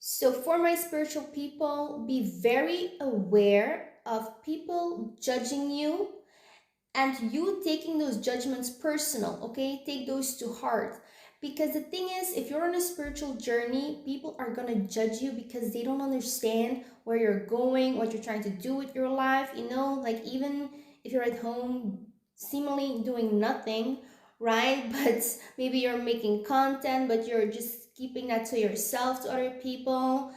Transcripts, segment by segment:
So, for my spiritual people, be very aware of people judging you and you taking those judgments personal, okay? Take those to heart. Because the thing is, if you're on a spiritual journey, people are gonna judge you because they don't understand where you're going, what you're trying to do with your life, like even if you're at home, seemingly doing nothing, right? But maybe you're making content, but you're just keeping that to yourself, to other people.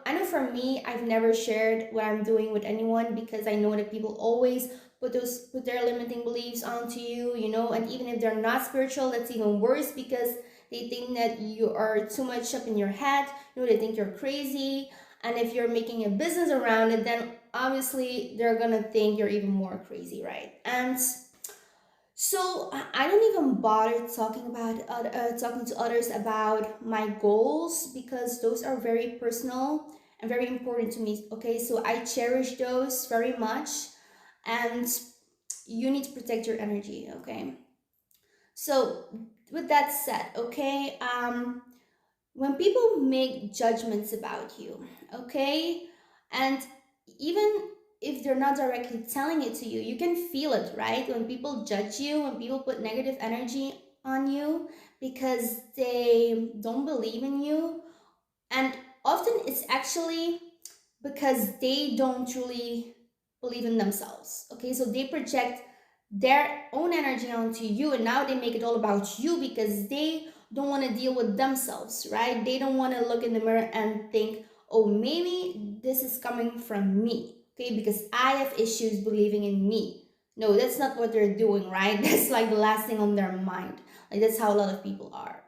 I know for me, I've never shared what I'm doing with anyone because I know that people always put their limiting beliefs onto you, and even if they're not spiritual, that's even worse because they think that you are too much up in your head. They think you're crazy, and if you're making a business around it, then obviously they're gonna think you're even more crazy, right? And so I don't even bother talking to others about my goals because those are very personal and very important to me. Okay, so I cherish those very much, and you need to protect your energy. Okay, so with that said, okay, when people make judgments about you, okay, and even if they're not directly telling it to you, you can feel it, right? When people judge you, when people put negative energy on you because they don't believe in you, and often it's actually because they don't truly believe in themselves. Okay, so they project their own energy onto you, and now they make it all about you because they don't want to deal with themselves, right? They don't want to look in the mirror and think, oh, maybe this is coming from me, okay, because I have issues believing in me. No, that's not what they're doing, right? That's like the last thing on their mind. Like, that's how a lot of people are.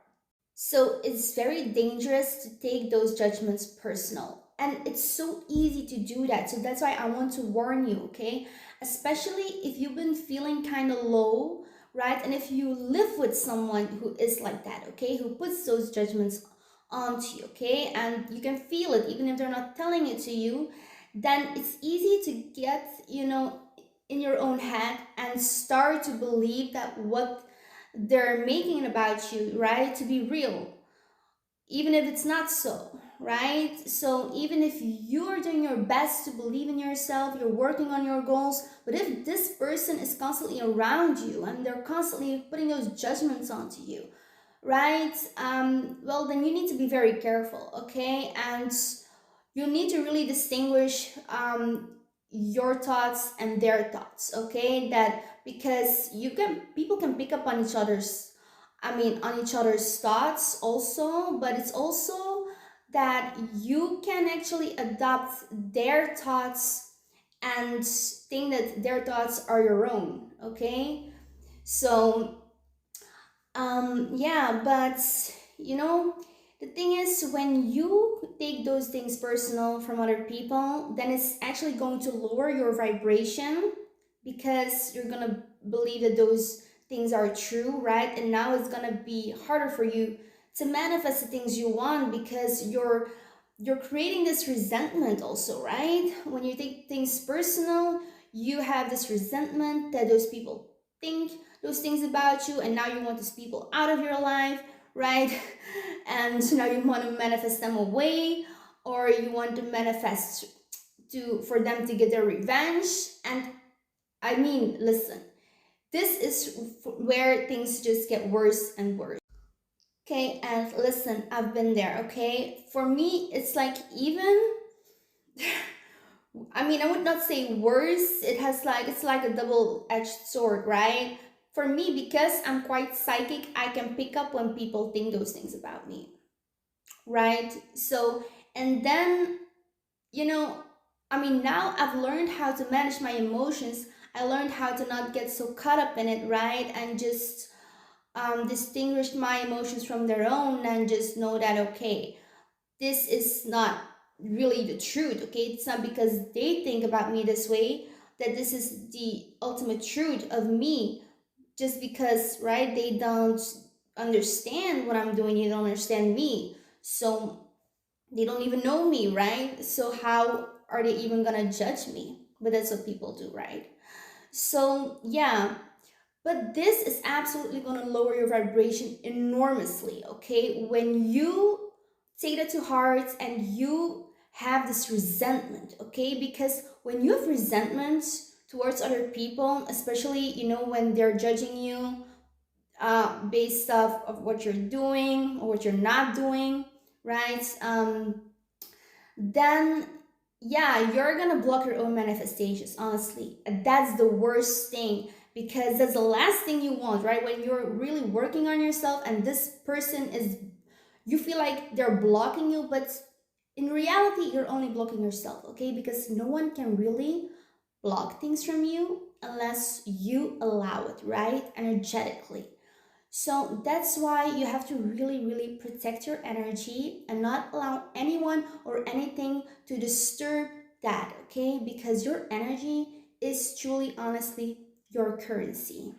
So it's very dangerous to take those judgments personal. And it's so easy to do that. So that's why I want to warn you, okay? Especially if you've been feeling kind of low, right? And if you live with someone who is like that, okay? Who puts those judgments onto you, okay? And you can feel it even if they're not telling it to you, then it's easy to get, in your own head and start to believe that what they're making it about you, right, to be real, even if it's not so, right? So even if you're doing your best to believe in yourself, you're working on your goals, but if this person is constantly around you and they're constantly putting those judgments onto you, right, well, then you need to be very careful, okay? And you need to really distinguish your thoughts and their thoughts, okay? That because people can pick up on each other's, on each other's thoughts also, but it's also that you can actually adopt their thoughts and think that their thoughts are your own, okay? So yeah, but you know, the thing is, when you take those things personal from other people, then it's actually going to lower your vibration because you're gonna believe that those things are true, right? And now it's gonna be harder for you to manifest the things you want because you're creating this resentment also, right? When you take things personal, you have this resentment that those people think those things about you, and now you want these people out of your life, right? And now you want to manifest them away, or you want to manifest to for them to get their revenge. And listen, this is where things just get worse and worse. Okay, and listen, I've been there, okay? For me, it's like even I would not say worse. It's like a double-edged sword, right? For me, because I'm quite psychic, I can pick up when people think those things about me, right? So, and then, you know, now I've learned how to manage my emotions. I learned how to not get so caught up in it, right? And just distinguish my emotions from their own and just know that, okay, this is not really the truth, okay? It's not because they think about me this way that this is the ultimate truth of me, just because, right, they don't understand what I'm doing, they don't understand me. So they don't even know me, right? So how are they even gonna judge me? But that's what people do, right? So yeah, but this is absolutely gonna lower your vibration enormously, okay? When you take that to heart and you have this resentment, okay? Because when you have resentment towards other people, especially, when they're judging you based off of what you're doing or what you're not doing, right? Then yeah, you're gonna block your own manifestations, honestly. And that's the worst thing, because that's the last thing you want, right? When you're really working on yourself and this person is, you feel like they're blocking you, but in reality, you're only blocking yourself, okay? Because no one can really block things from you unless you allow it, right? Energetically. So that's why you have to really, really protect your energy and not allow anyone or anything to disturb that, okay? Because your energy is truly, honestly, your currency.